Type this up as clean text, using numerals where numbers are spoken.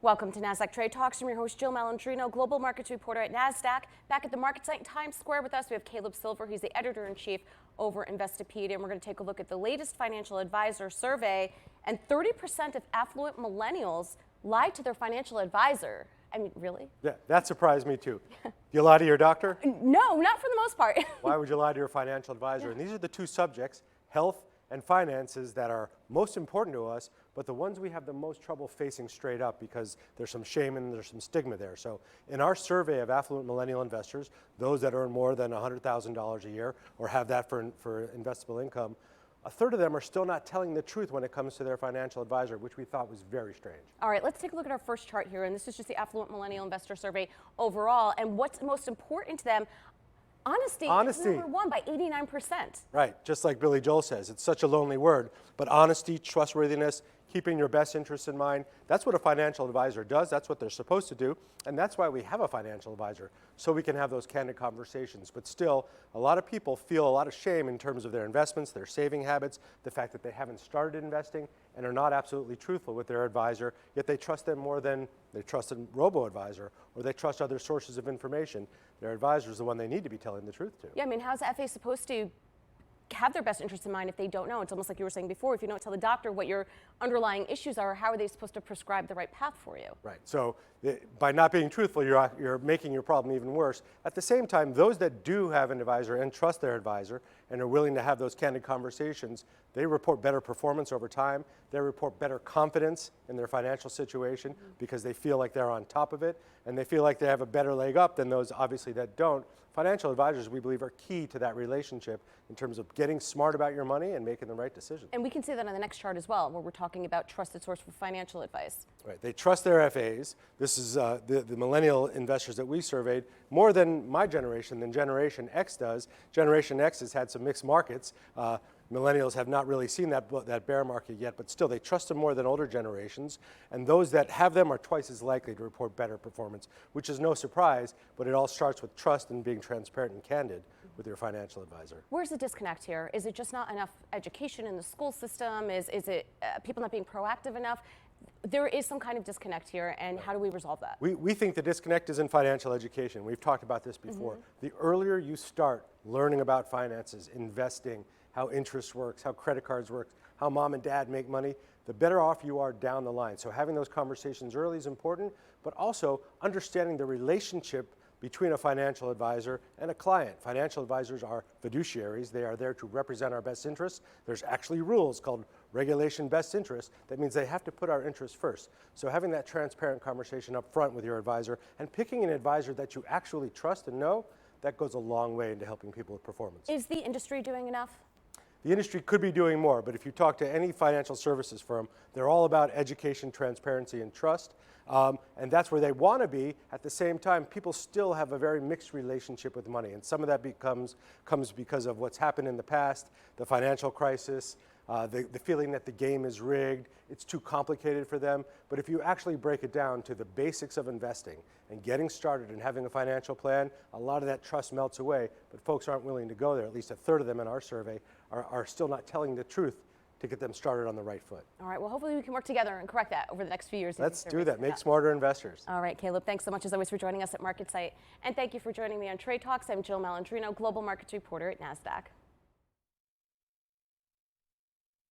Welcome to Nasdaq Trade Talks. I'm your host, Jill Malandrino, global markets reporter at Nasdaq. Back at the market site in Times Square with us, we have Caleb Silver. He's the editor-in-chief over Investopedia, and we're going to take a look at the latest financial advisor survey. And 30% of affluent millennials lie to their financial advisor. I mean, really? Yeah, that surprised me too. You lie to your doctor? No, not for the most part. Why would you lie to your financial advisor? And these are the two subjects, health and finances, that are most important to us, but the ones we have the most trouble facing straight up because there's some shame and there's some stigma there. So in our survey of affluent millennial investors, those that earn more than $100,000 a year or have that for investable income, a third of them are still not telling the truth when it comes to their financial advisor, which we thought was very strange. All right, let's take a look at our first chart here, and this is just the affluent millennial investor survey overall, and what's most important to them. Honesty is number one by 89%. Right, just like Billy Joel says, it's such a lonely word, but honesty, trustworthiness, keeping your best interests in mind, that's what a financial advisor does, that's what they're supposed to do, and that's why we have a financial advisor, so we can have those candid conversations. But still, a lot of people feel a lot of shame in terms of their investments, their saving habits, the fact that they haven't started investing and are not absolutely truthful with their advisor, yet they trust them more than they trust a robo-advisor, or they trust other sources of information. Their advisor is the one they need to be telling the truth to. Yeah, I mean, how's the FA supposed to have their best interests in mind if they don't know? It's almost like you were saying before, if you don't tell the doctor what your underlying issues are, how are they supposed to prescribe the right path for you? Right, so by not being truthful, you're making your problem even worse. At the same time, those that do have an advisor and trust their advisor and are willing to have those candid conversations, they report better performance over time. They report better confidence in their financial situation because they feel like they're on top of it, and they feel like they have a better leg up than those obviously that don't. Financial advisors, we believe, are key to that relationship in terms of getting smart about your money and making the right decisions. And we can see that on the next chart as well, where we're talking about trusted source for financial advice. Right, they trust their FAs. This is the millennial investors that we surveyed, more than my generation, than Generation X does. Generation X has had some mixed markets. Millennials have not really seen that bear market yet, but still they trust them more than older generations. And those that have them are twice as likely to report better performance, which is no surprise, but it all starts with trust and being transparent and candid with your financial advisor. Where's the disconnect here? Is it just not enough education in the school system? Is it people not being proactive enough? There is some kind of disconnect here, and how do we resolve that? We think the disconnect is in financial education. We've talked about this before. The earlier you start learning about finances, investing, how interest works, how credit cards work, how mom and dad make money, the better off you are down the line. So having those conversations early is important, but also understanding the relationship between a financial advisor and a client. Financial advisors are fiduciaries. They are there to represent our best interests. There's actually rules called regulation best interest. That means they have to put our interests first. So having that transparent conversation up front with your advisor and picking an advisor that you actually trust and know, that goes a long way into helping people with performance. Is the industry doing enough? The industry could be doing more, but if you talk to any financial services firm, they're all about education, transparency, and trust. And that's where they want to be. At the same time, people still have a very mixed relationship with money, and some of that comes because of what's happened in the past, the financial crisis, the feeling that the game is rigged, it's too complicated for them. But if you actually break it down to the basics of investing and getting started and having a financial plan, a lot of that trust melts away, but folks aren't willing to go there. At least a third of them in our survey are still not telling the truth to get them started on the right foot. All right, well, hopefully we can work together and correct that over the next few years. Let's do that. Make smarter investors. All right, Caleb, thanks so much as always for joining us at MarketSite. And thank you for joining me on Trade Talks. I'm Jill Malandrino, global markets reporter at Nasdaq.